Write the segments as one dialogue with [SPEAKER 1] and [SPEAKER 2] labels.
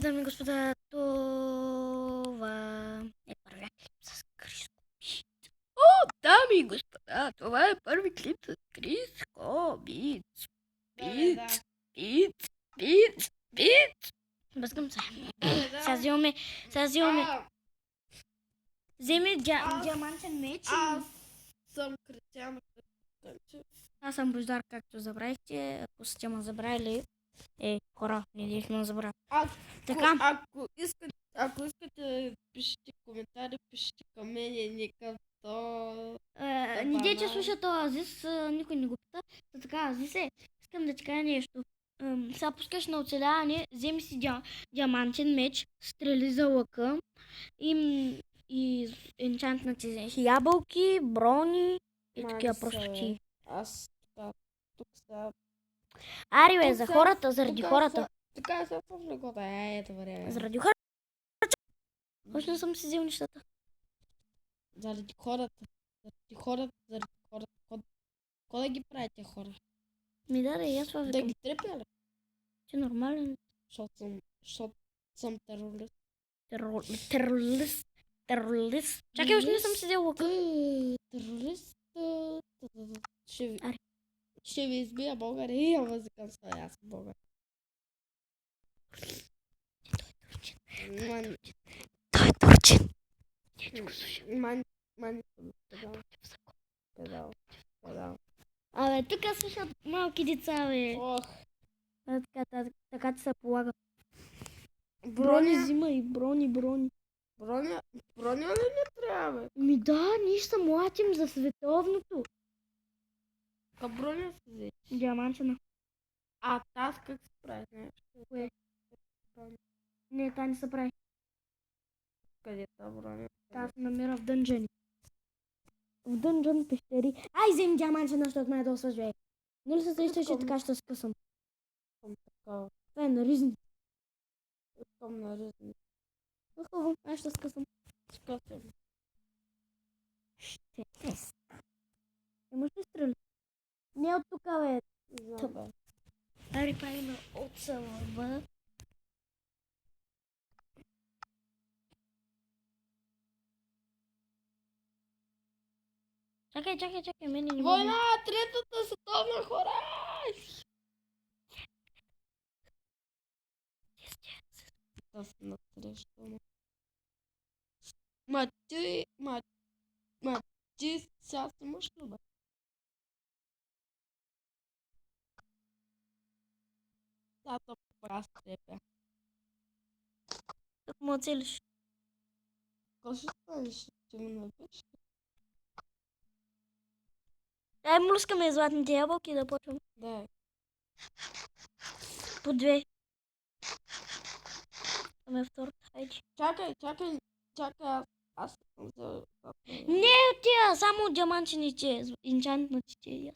[SPEAKER 1] Дами и господа, това е първият клип с Криско. Дами и господа, това е първи клип с Криско. Биц. Бъскам се. Сега взимаме. Вземи диамантен меч.
[SPEAKER 2] Аз съм Кристиан Кънчев.
[SPEAKER 1] Аз съм Бождар, както забравихте. Ако сте ме забравили, хора, не дихме да забравя. Така.
[SPEAKER 2] Ако искате да пишете коментари, пишете към мен, не към то.
[SPEAKER 1] Не дейте слуша това Азис, никой не го пита. Така, Азисе, искам да ти кажа нещо. Сега пускаш на оцеляване, вземи си диамантен меч, стрели за лъка и енчантнати ябълки, брони и такива прости.
[SPEAKER 2] Аз тук са...
[SPEAKER 1] Ари бе, за хората, заради хората.
[SPEAKER 2] Така са в легота, добре.
[SPEAKER 1] Заради хората. Още не съм си взел нещата.
[SPEAKER 2] Заради хората. Кой да ги прави тия хора?
[SPEAKER 1] Ми да, аз това
[SPEAKER 2] Да ги трепя ли?
[SPEAKER 1] Ти нормален.
[SPEAKER 2] Защото съм терорист.
[SPEAKER 1] Терорист. Чакай, още не съм си взел лъка.
[SPEAKER 2] Терорист. Ще ви избия България. Ама закъм съм аз България.
[SPEAKER 1] Той е турчин.
[SPEAKER 2] Педал.
[SPEAKER 1] Абе, тук слушат малки деца, бе.
[SPEAKER 2] Ох.
[SPEAKER 1] Така ти се полага.
[SPEAKER 2] Броня
[SPEAKER 1] взима и брони.
[SPEAKER 2] Броня ли не трябва, бе?
[SPEAKER 1] Ми да, ние ще се млатим за световното.
[SPEAKER 2] Ка броня си взе.
[SPEAKER 1] Диамантена.
[SPEAKER 2] А таз как се прави?
[SPEAKER 1] Кое? Не, та не се прави.
[SPEAKER 2] Къде та броня?
[SPEAKER 1] Та се намира в дънжени. В дънжен пещери. Ай, вземи диамантена, защото ме е доста живее. Нали се срещаш и така ще скъсам?
[SPEAKER 2] Такава.
[SPEAKER 1] Това е наризни.
[SPEAKER 2] Искам наризни.
[SPEAKER 1] Хубаво, аз ще скъсам.
[SPEAKER 2] Скъсам.
[SPEAKER 1] Ще тест. Имаш ли стрели? Не от тук, бе.
[SPEAKER 2] Знам, бе.
[SPEAKER 1] Ари правим от самърба. Чакай, мене не
[SPEAKER 2] Война! Третата световна хора! Аз насрещам. Ти сега снимаш ли, бе? Тата пора стрепя.
[SPEAKER 1] Как му оцелиш?
[SPEAKER 2] Какво ще станеш? Ще ме набиш?
[SPEAKER 1] Ай, млъскаме златните ябълки да почвам.
[SPEAKER 2] Да.
[SPEAKER 1] По 2. Аме втората, хайде.
[SPEAKER 2] Чакай, аз съм за...
[SPEAKER 1] Не, тия, само диамантените, инчантнатите.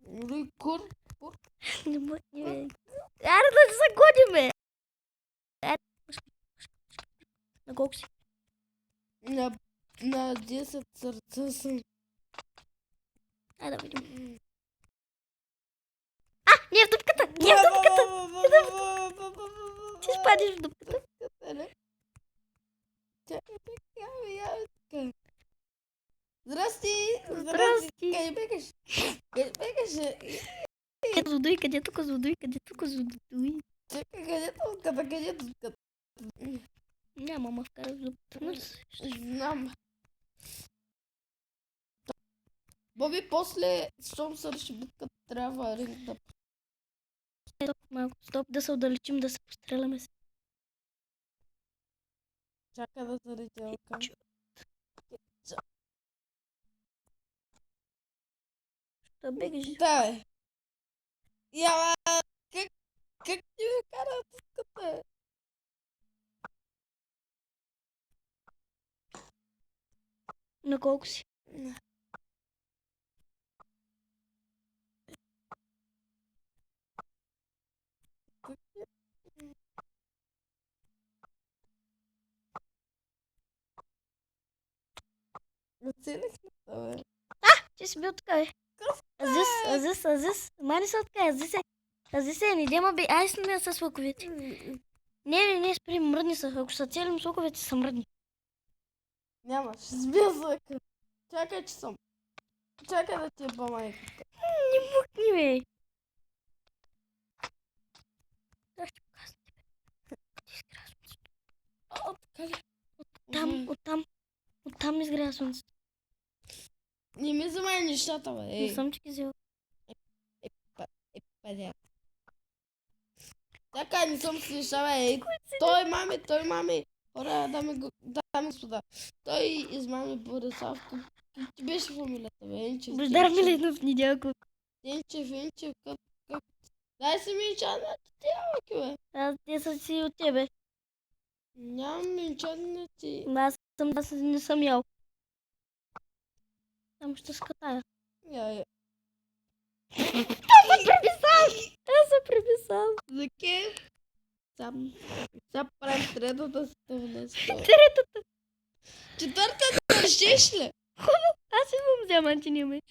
[SPEAKER 2] Нали, кур?
[SPEAKER 1] Не може, бе. Аре да се годиме! На колко си?
[SPEAKER 2] На 10 сърца съм.
[SPEAKER 1] Айде да видим. Не е в дупката! Ти спадиш в дупката.
[SPEAKER 2] Чакай, така. Здрасти! Къде бегаш?
[SPEAKER 1] Къде тук звудуй?
[SPEAKER 2] Чакай, къде дупката?
[SPEAKER 1] Няма ма вкара в дупката.
[SPEAKER 2] Знам. Боби, после, щом се реши битката, трябва ринг да...
[SPEAKER 1] Стоп, да се отдалечим, да се постреляме се.
[SPEAKER 2] Чакай да зареди елка.
[SPEAKER 1] Що бегаш?
[SPEAKER 2] Да, бе. Яла, как ти ме кара пуската?
[SPEAKER 1] На колко си?
[SPEAKER 2] Оцелих ли това, бе?
[SPEAKER 1] Ти си бил така, бе. Азис. Мани са така, Азис е. Тази се, не дема бе, ай сме с лъковете. Не, спри, мръдни са. Ако са цели лъковете, са мръдни.
[SPEAKER 2] Няма, ще сбия с лъка. Чакай, че съм. Чакай да ти е по-майката.
[SPEAKER 1] Не букни, бе. Да, ще покажа тебе. Изгря слънцето.
[SPEAKER 2] О, така ли?
[SPEAKER 1] Оттам изгря слънцето.
[SPEAKER 2] Не ми вземай нещата, бе.
[SPEAKER 1] Не съм ти ги взела.
[SPEAKER 2] Падя. Така, не съм слиша, бе. Той мами. Хора, дами господа. Той измами Борисовка. Ти беше фамилията, бе. Енчев.
[SPEAKER 1] Бождар Миленов, Недялков.
[SPEAKER 2] Енчев, как? Дай си ми чана, ти бе.
[SPEAKER 1] Те са си от тебе.
[SPEAKER 2] Нямам минчана ти.
[SPEAKER 1] Аз не съм ял. Там ще скатая.
[SPEAKER 2] Я.
[SPEAKER 1] Аз се приписал.
[SPEAKER 2] За кеф. Сега правим третата стъвна. Четвъртата щеш ли?
[SPEAKER 1] Аз имам диамантения меч.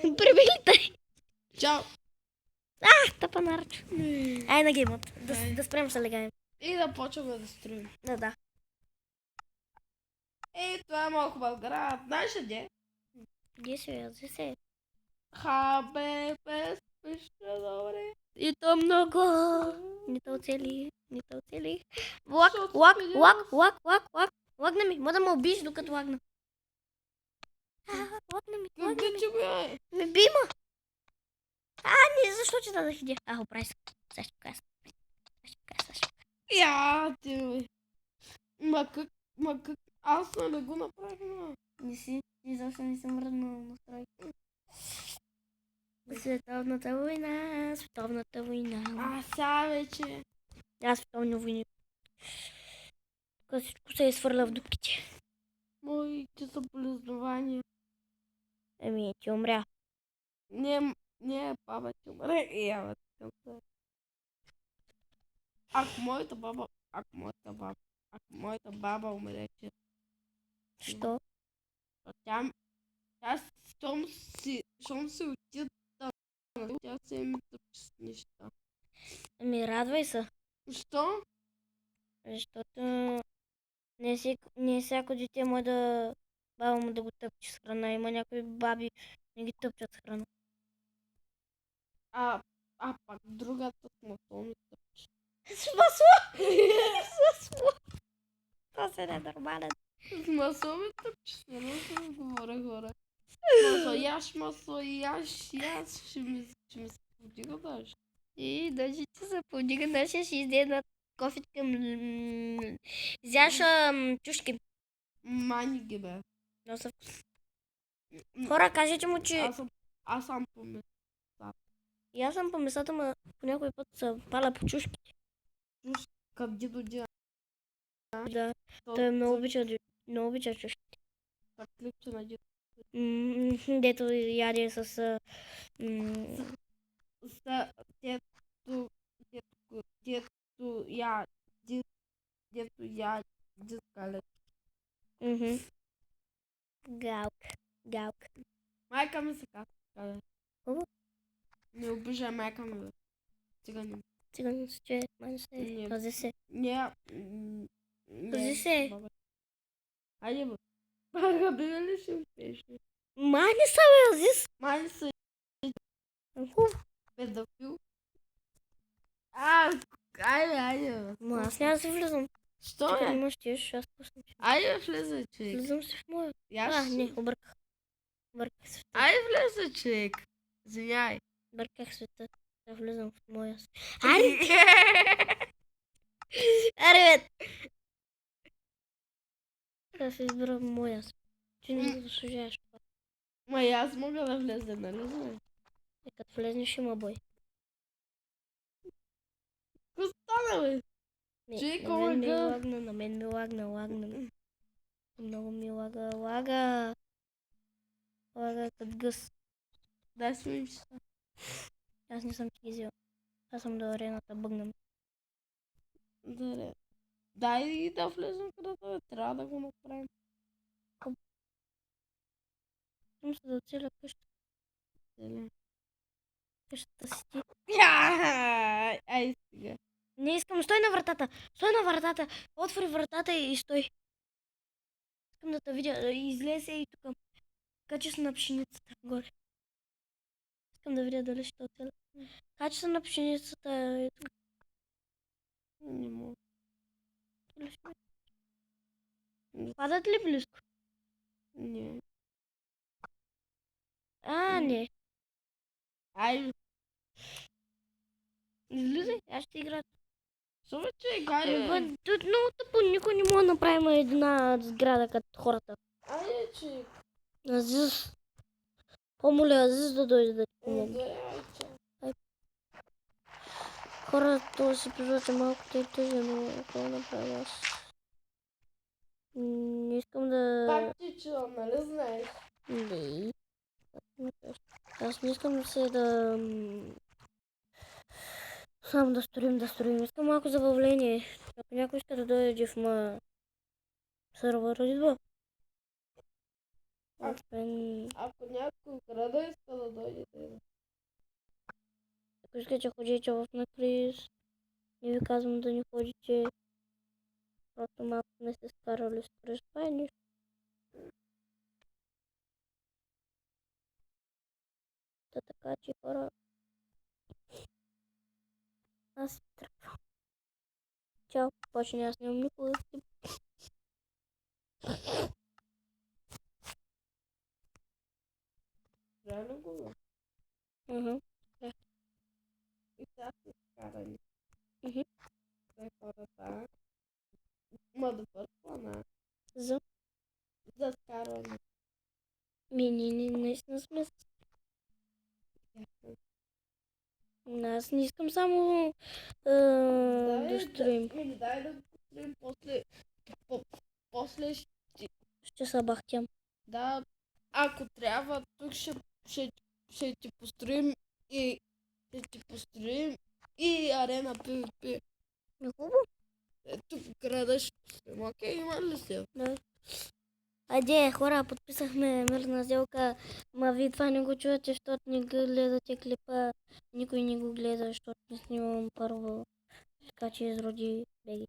[SPEAKER 1] Прибилитай.
[SPEAKER 2] Чао.
[SPEAKER 1] Тъпа нарчо. Ай на геймът. Да спрем се легаем.
[SPEAKER 2] И да почваме да строим.
[SPEAKER 1] Да.
[SPEAKER 2] Това е малко Българа. Знаеш ли де?
[SPEAKER 1] Где се?
[SPEAKER 2] Хабе, безпечно добре.
[SPEAKER 1] И то много. Не те оцелих.
[SPEAKER 2] Защото
[SPEAKER 1] Лагна ми. Може да ме убиеш докато лагна. Лагна ми.
[SPEAKER 2] Къде ти го е?
[SPEAKER 1] Ме би ма. Не, защо ти дадах идея? Оправи се. Сега ще покажа.
[SPEAKER 2] Я, ти бе. Ма как? Аз не го направих, ма.
[SPEAKER 1] Не си, изобщо не съм мръднала настройка. Световната война.
[SPEAKER 2] Сега вече.
[SPEAKER 1] Световни войни. Тук всичко се изхвърля в дупките.
[SPEAKER 2] Моите съболезнования.
[SPEAKER 1] Ти умря.
[SPEAKER 2] Не, баба ти умре. Я, бе. Ако моята баба умреше.
[SPEAKER 1] Що?
[SPEAKER 2] Тя щом се отида, тя се ми тъпче с неща.
[SPEAKER 1] Радвай се.
[SPEAKER 2] Що?
[SPEAKER 1] Защото не всяко дете може да баба му да го тъпче с храна. Има някои баби не ги тъпчат с храна.
[SPEAKER 2] Пак другата с масло ми тъпче.
[SPEAKER 1] С масло? Това се не е нормален.
[SPEAKER 2] С масло ми тъпче, с масло говоря хора. Масло, яш, ще ми се подига даже.
[SPEAKER 1] И даже ти се подига, даже ще изде една кофитка. Изяш чушки.
[SPEAKER 2] Мани ги бе.
[SPEAKER 1] Но са вкусни. Хора, кажете му, че...
[SPEAKER 2] Аз съм помисля.
[SPEAKER 1] И аз съм по месата, но по някой път се паля по чушките.
[SPEAKER 2] Къде дойде?
[SPEAKER 1] Да, той много обича чушките.
[SPEAKER 2] Как клипче на дето?
[SPEAKER 1] Дето яде с...
[SPEAKER 2] Дето я дискалет.
[SPEAKER 1] Галк.
[SPEAKER 2] Майка ми се казва.
[SPEAKER 1] Хубаво.
[SPEAKER 2] Не обижай майка ми, бе. Цигани.
[SPEAKER 1] Цигани се чуе, май се. Пази се. Пази се.
[SPEAKER 2] Айде, бе. Бага, бе, ли ще успеш?
[SPEAKER 1] Мани са, бе, Азис.
[SPEAKER 2] Мани са.
[SPEAKER 1] Хубаво.
[SPEAKER 2] Педофил. Айде, бе.
[SPEAKER 1] Ма аз няма да се влизам.
[SPEAKER 2] Що,
[SPEAKER 1] Чакай,
[SPEAKER 2] бе?
[SPEAKER 1] не можеш ти, аз пуснем.
[SPEAKER 2] Айде, влезай, човек.
[SPEAKER 1] Влизам се в моя. Не, обърках. Бърках света.
[SPEAKER 2] Айде, влезай, човек. Извиняй.
[SPEAKER 1] Бърках света. Да влизам в моя. Аре, бе! Да се избера моя. Ти не заслужаваш това.
[SPEAKER 2] Ма и аз мога да влеза, нали знаеш?
[SPEAKER 1] Като влезнеш има бой.
[SPEAKER 2] Какво стана, бе? Човек, омага.
[SPEAKER 1] На мен ми лагна. Много ми лага. Лага като гъс.
[SPEAKER 2] Дай си ми часа.
[SPEAKER 1] Аз не съм ти ги взел. Аз съм до арената, бъгнам.
[SPEAKER 2] Добре. Дай да влезем където е. Трябва да го направим.
[SPEAKER 1] Съм се да оцеля къща. къщата си ти.
[SPEAKER 2] Ай сега.
[SPEAKER 1] Не искам, стой на вратата. Стой на вратата. Отвори вратата и стой. Искам да те видя. Излезе и тук. Качи се на пшеницата горе. Искам да видя дали ще оцеля. Качи се на пшеницата и тук.
[SPEAKER 2] Не мога.
[SPEAKER 1] Падат ли близко?
[SPEAKER 2] Не.
[SPEAKER 1] Не.
[SPEAKER 2] Ай,
[SPEAKER 1] Излизай, аз ще играя.
[SPEAKER 2] сува, че гай.
[SPEAKER 1] Тут много тъпо, никой не може да направим една сграда като хората.
[SPEAKER 2] Ай, че.
[SPEAKER 1] Азиз. Помоля Азиз да дойде да ти помогне.
[SPEAKER 2] Ай, че.
[SPEAKER 1] Хората, този епизод е малко тъжен, но какво да направя аз? Не искам да...
[SPEAKER 2] Пак ти чувам, нали знаеш?
[SPEAKER 1] Не. Аз не искам се да... Само да строим. Искам малко забавление. Ако някой иска да дойде в моя сървър, идва. Освен...
[SPEAKER 2] Ако някой града иска да дойде, да идва.
[SPEAKER 1] Ако искате ходите в Накрис, не ви казвам да не ходите. Просто малко сме се скарали с Крис. Това е нищо. Та така, че хора... Аз си тръгвам. Чао, повече не аз нямам никога да си.
[SPEAKER 2] Реално го.
[SPEAKER 1] Мгм.
[SPEAKER 2] И сега се скарали.
[SPEAKER 1] Мгм.
[SPEAKER 2] Те хората. Ма добър плана.
[SPEAKER 1] За
[SPEAKER 2] За скарване.
[SPEAKER 1] Ние наистина сме. Аз не искам само да строим.
[SPEAKER 2] Дай да го построим после. После
[SPEAKER 1] Ще се бахтям.
[SPEAKER 2] да, ако трябва, тук ще ти построим и арена PvP.
[SPEAKER 1] Хубаво.
[SPEAKER 2] Тук града ще построим. Окей, има ли се?
[SPEAKER 1] Да. Айде, хора, подписахме мирна сделка. Ма вие това не го чувате, защото не гледате клипа. Никой не го гледа, защото не снимам първо. Така че изроди беги.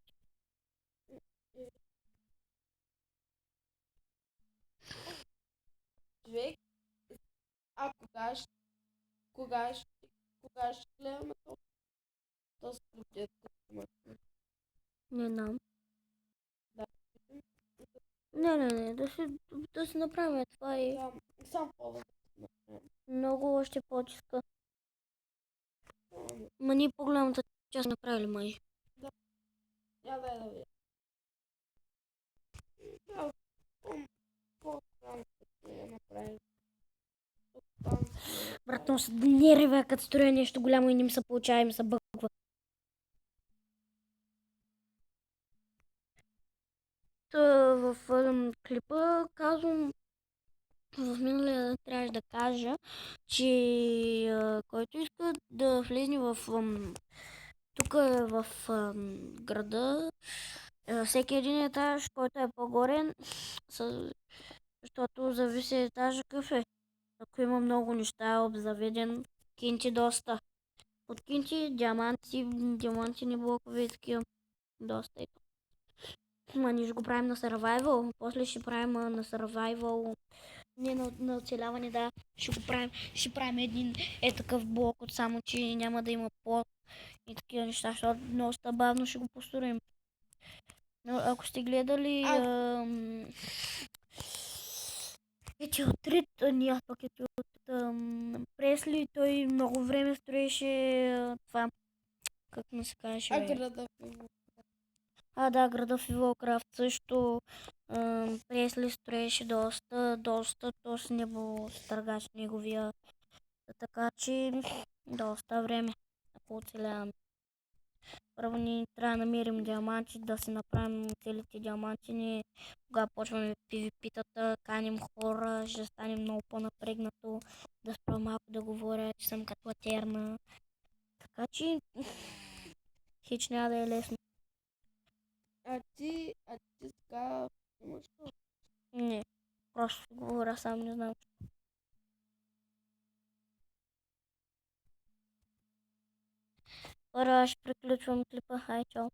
[SPEAKER 2] Човек, а кога ще гледаме то с клетка?
[SPEAKER 1] Не знам.
[SPEAKER 2] Да.
[SPEAKER 1] Не. Да си направим това и
[SPEAKER 2] Сам по-да.
[SPEAKER 1] много още по-чиска. Ма ние по-голямата част направили май.
[SPEAKER 2] Я дай да видя. Да, по-странно ще я направим.
[SPEAKER 1] Брат, но се нервя, като строя нещо голямо и не им се получава, им се бъгва. В клипа казвам, в миналия трябваше да кажа, че който иска да влезе в тук в града, всеки един етаж, който е по-горе, защото зависи етажа какъв е. Ако има много неща, обзаведен, кинти доста. От кинти, диамантини блокове и такива. Доста е. Ма ние ще го правим на survival. После ще правим на survival. Не на оцеляване, да. Ще правим един такъв блок, от само че няма да има плод и такива неща, защото доста бавно ще го построим. Но ако сте гледали Етиотрит, ние пък Етиотрит, Пресли, той много време строеше това, как му се казваше,
[SPEAKER 2] града
[SPEAKER 1] да, града в Вилкрафт също. Пресли строеше доста, то с небо стъргач неговия. Така че доста време, ако оцеляваме. Първо ни трябва да намерим диаманти, да си направим целите диаманти. Кога почваме PvP-тата, каним хора, ще стане много по-напрегнато. Да спра малко да говоря, че съм като латерна. Така че хич няма да е лесно.
[SPEAKER 2] А ти сега имаш ли?
[SPEAKER 1] Не, просто говоря сам, не знам. Хора, аз приключвам клипа. Хай, чао.